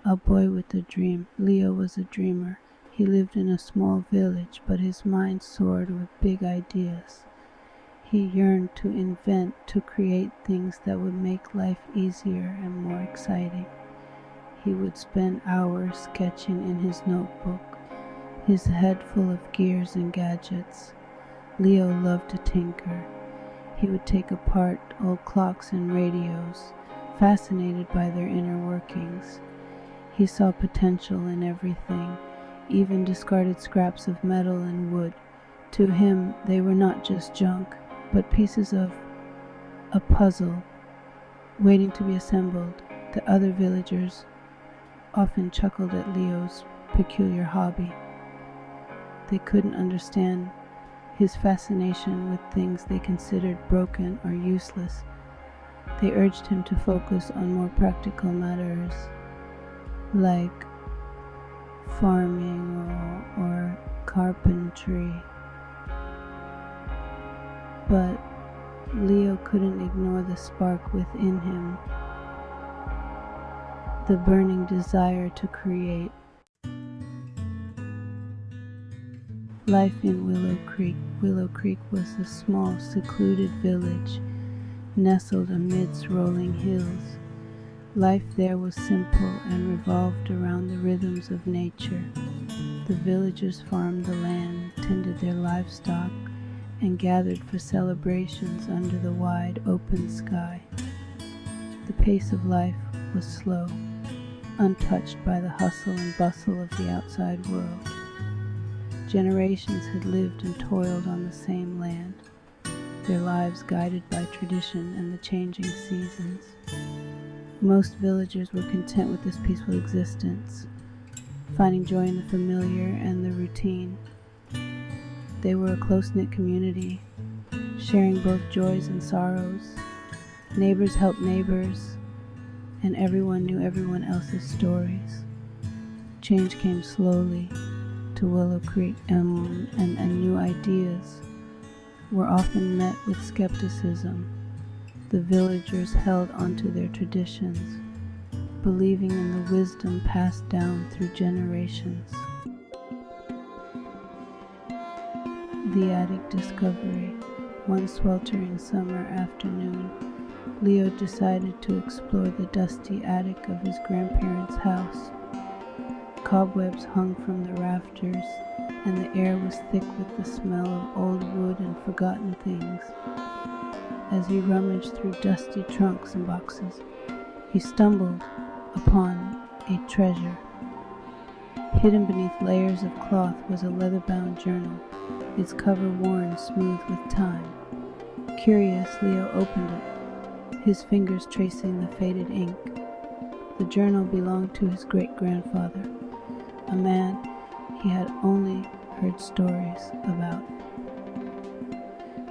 A boy with a dream. Leo was a dreamer. He lived in a small village, but his mind soared with big ideas. He yearned to invent, to create things that would make life easier and more exciting. He would spend hours sketching in his notebook, his head full of gears and gadgets. Leo loved to tinker. He would take apart old clocks and radios, fascinated by their inner workings. He saw potential in everything, even discarded scraps of metal and wood. To him, they were not just junk, but pieces of a puzzle waiting to be assembled. The other villagers often chuckled at Leo's peculiar hobby. They couldn't understand his fascination with things they considered broken or useless. They urged him to focus on more practical matters, like farming or carpentry. But Leo couldn't ignore the spark within him, the burning desire to create. Life in Willow Creek. Willow Creek was a small, secluded village nestled amidst rolling hills. Life there was simple and revolved around the rhythms of nature. The villagers farmed the land, tended their livestock, and gathered for celebrations under the wide open sky. The pace of life was slow, untouched by the hustle and bustle of the outside world. Generations had lived and toiled on the same land, their lives guided by tradition and the changing seasons. Most villagers were content with this peaceful existence, finding joy in the familiar and the routine. They were a close-knit community, sharing both joys and sorrows. Neighbors helped neighbors, and everyone knew everyone else's stories. Change came slowly to Willow Creek, and new ideas were often met with skepticism. The villagers held onto their traditions, believing in the wisdom passed down through generations. The attic discovery. One sweltering summer afternoon, Leo decided to explore the dusty attic of his grandparents' house. Cobwebs hung from the rafters, and the air was thick with the smell of old wood and forgotten things. As he rummaged through dusty trunks and boxes, he stumbled upon a treasure. Hidden beneath layers of cloth was a leather-bound journal, its cover worn smooth with time. Curious, Leo opened it, his fingers tracing the faded ink. The journal belonged to his great-grandfather, a man he had only heard stories about.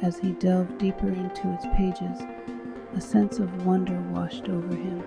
As he delved deeper into its pages, a sense of wonder washed over him.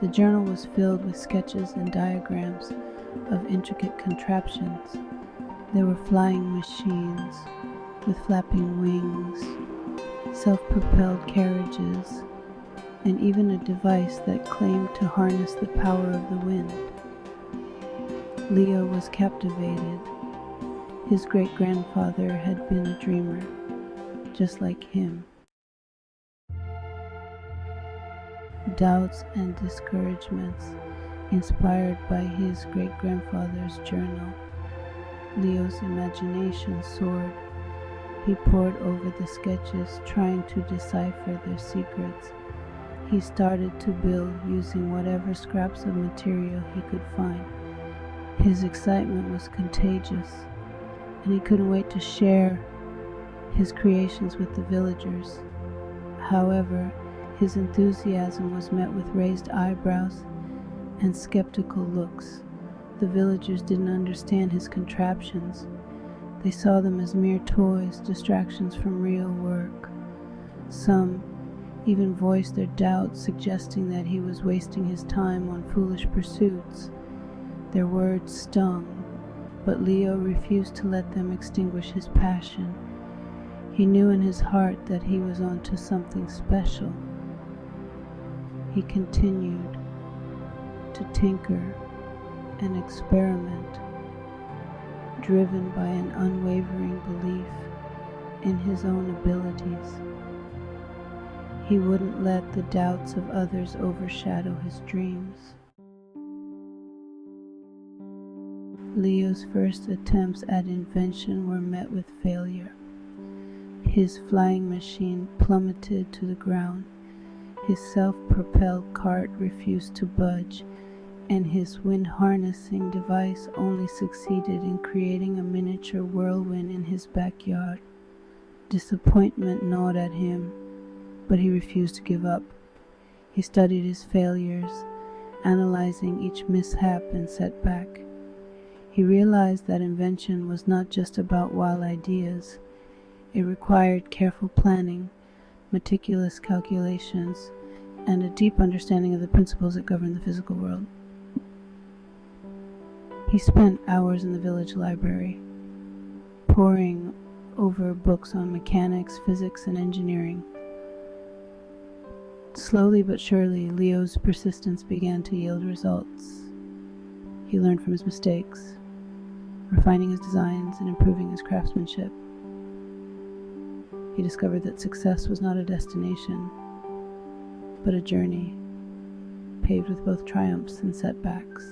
The journal was filled with sketches and diagrams of intricate contraptions. There were flying machines with flapping wings, self-propelled carriages, and even a device that claimed to harness the power of the wind. Leo was captivated. His great-grandfather had been a dreamer, just like him. Doubts and discouragements. Inspired by his great-grandfather's journal, Leo's imagination soared. He pored over the sketches, trying to decipher their secrets. He started to build using whatever scraps of material he could find. His excitement was contagious, and he couldn't wait to share his creations with the villagers. However, his enthusiasm was met with raised eyebrows and skeptical looks. The villagers didn't understand his contraptions. They saw them as mere toys, distractions from real work. Some even voiced their doubts, suggesting that he was wasting his time on foolish pursuits. Their words stung, but Leo refused to let them extinguish his passion. He knew in his heart that he was onto something special. He continued, to tinker and experiment, driven by an unwavering belief in his own abilities. He wouldn't let the doubts of others overshadow his dreams. Leo's first attempts at invention were met with failure. His flying machine plummeted to the ground, his self-propelled cart refused to budge, and his wind-harnessing device only succeeded in creating a miniature whirlwind in his backyard. Disappointment gnawed at him, but he refused to give up. He studied his failures, analyzing each mishap and setback. He realized that invention was not just about wild ideas. It required careful planning, meticulous calculations, and a deep understanding of the principles that govern the physical world. He spent hours in the village library, poring over books on mechanics, physics, and engineering. Slowly but surely, Leo's persistence began to yield results. He learned from his mistakes, refining his designs and improving his craftsmanship. He discovered that success was not a destination, but a journey, paved with both triumphs and setbacks,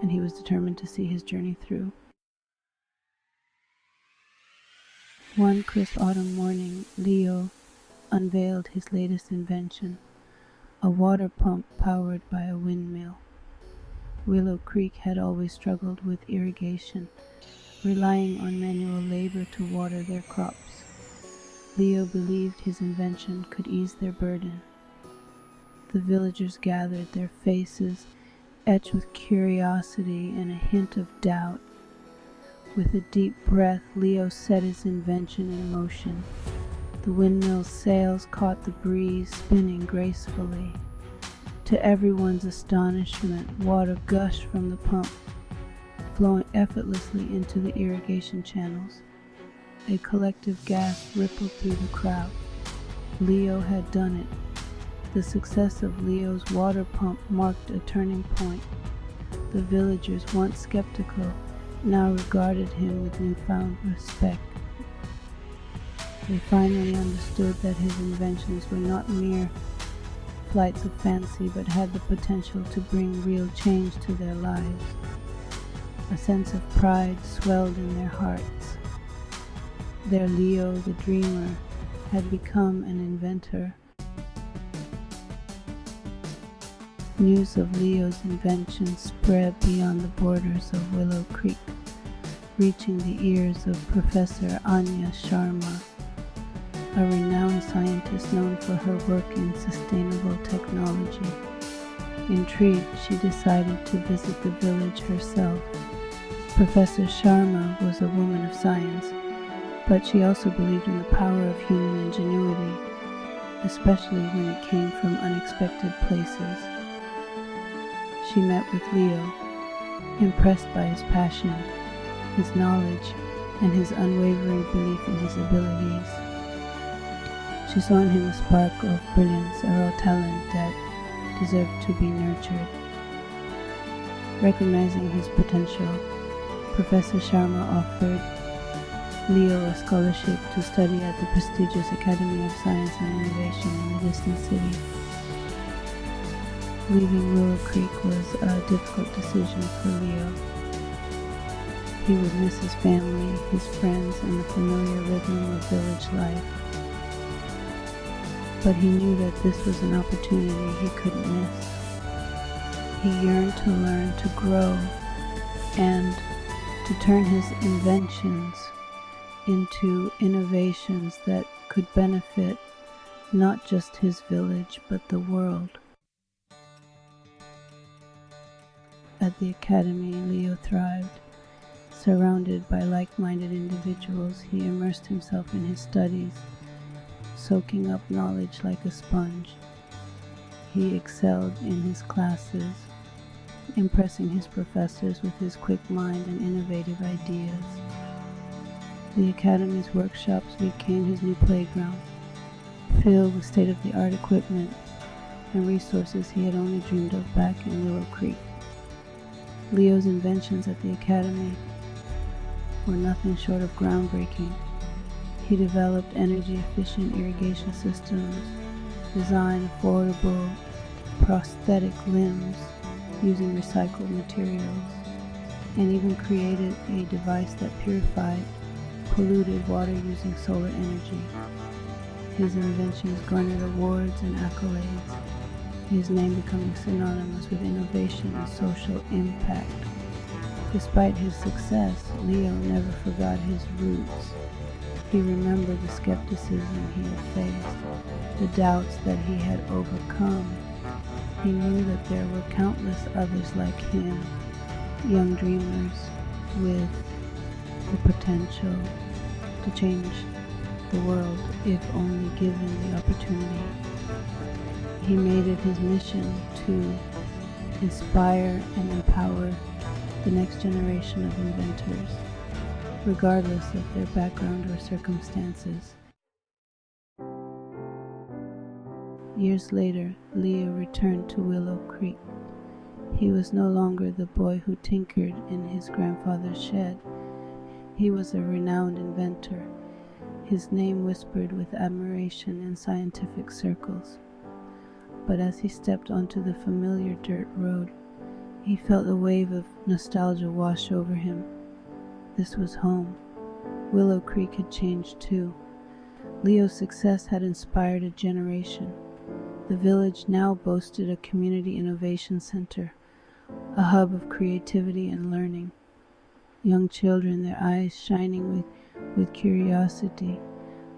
and he was determined to see his journey through. One crisp autumn morning, Leo unveiled his latest invention, a water pump powered by a windmill. Willow Creek had always struggled with irrigation, relying on manual labor to water their crops. Leo believed his invention could ease their burden. The villagers gathered, their faces etched with curiosity and a hint of doubt. With a deep breath, Leo set his invention in motion. The windmill's sails caught the breeze, spinning gracefully. To everyone's astonishment, water gushed from the pump, flowing effortlessly into the irrigation channels. A collective gasp rippled through the crowd. Leo had done it. The success of Leo's water pump marked a turning point. The villagers, once skeptical, now regarded him with newfound respect. They finally understood that his inventions were not mere flights of fancy, but had the potential to bring real change to their lives. A sense of pride swelled in their hearts. Their Leo, the dreamer, had become an inventor. News of Leo's invention spread beyond the borders of Willow Creek, reaching the ears of Professor Anya Sharma, a renowned scientist known for her work in sustainable technology. Intrigued, she decided to visit the village herself. Professor Sharma was a woman of science, but she also believed in the power of human ingenuity, especially when it came from unexpected places. She met with Leo, impressed by his passion, his knowledge, and his unwavering belief in his abilities. She saw in him a spark of brilliance, a raw talent that deserved to be nurtured. Recognizing his potential, Professor Sharma offered Leo a scholarship to study at the prestigious Academy of Science and Innovation in the distant city. Leaving Willow Creek was a difficult decision for Leo. He would miss his family, his friends, and the familiar rhythm of village life. But he knew that this was an opportunity he couldn't miss. He yearned to learn, to grow, and to turn his inventions into innovations that could benefit not just his village, but the world. At the academy, Leo thrived. Surrounded by like-minded individuals, he immersed himself in his studies, soaking up knowledge like a sponge. He excelled in his classes, impressing his professors with his quick mind and innovative ideas. The Academy's workshops became his new playground, filled with state-of-the-art equipment, and resources he had only dreamed of back in Willow Creek. Leo's inventions at the academy were nothing short of groundbreaking. He developed energy-efficient irrigation systems, designed affordable prosthetic limbs using recycled materials, and even created a device that purified polluted water using solar energy. His inventions garnered awards and accolades, his name becoming synonymous with innovation and social impact. Despite his success, Leo never forgot his roots. He remembered the skepticism he had faced, the doubts that he had overcome. He knew that there were countless others like him, young dreamers with the potential to change the world if only given the opportunity. He made it his mission to inspire and empower the next generation of inventors, regardless of their background or circumstances. Years later, Leo returned to Willow Creek. He was no longer the boy who tinkered in his grandfather's shed. He was a renowned inventor, his name whispered with admiration in scientific circles. But as he stepped onto the familiar dirt road, he felt a wave of nostalgia wash over him. This was home. Willow Creek had changed too. Leo's success had inspired a generation. The village now boasted a community innovation center, a hub of creativity and learning. Young children, their eyes shining with curiosity,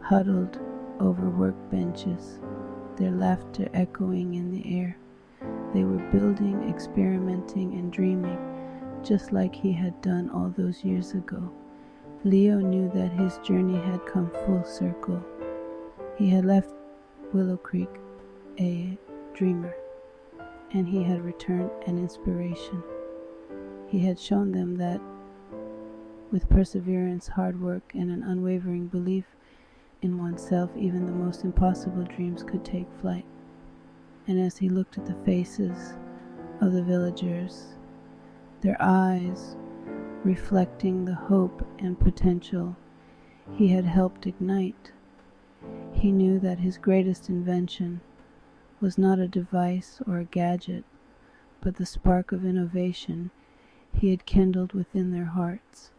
huddled over workbenches, their laughter echoing in the air. They were building, experimenting, and dreaming, just like he had done all those years ago. Leo knew that his journey had come full circle. He had left Willow Creek a dreamer, and he had returned an inspiration. He had shown them that with perseverance, hard work, and an unwavering belief in oneself, even the most impossible dreams could take flight. And as he looked at the faces of the villagers, their eyes reflecting the hope and potential he had helped ignite, he knew that his greatest invention was not a device or a gadget, but the spark of innovation he had kindled within their hearts.